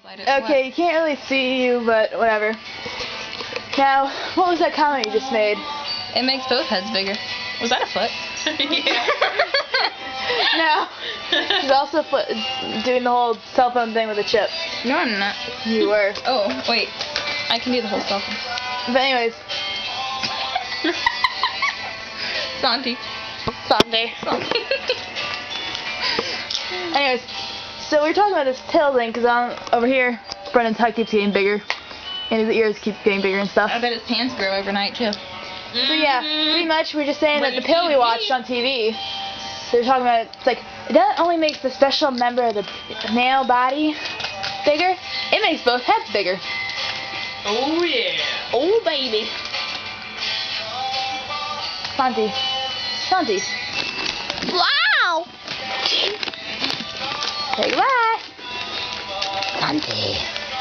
light it. Okay, you can't really see you, but whatever. Now, what was that comment you just made? It makes both heads bigger. Was that a foot? Yeah. No. She's also doing the whole cell phone thing with a chip. No, I'm not. You were. Oh, wait. I can do the whole cell phone. But anyways. Santi. Someday. Anyways, so we were talking about this tail thing, because over here, Brendan's head keeps getting bigger. And his ears keep getting bigger and stuff. I bet his pants grow overnight, too. So yeah, pretty much we're just saying that the pill we watched on TV, they're talking about it's like, it doesn't only make the special member of the male body bigger, it makes both heads bigger. Oh yeah. Oh baby. Santi. Santi. Wow! Say goodbye. Santi.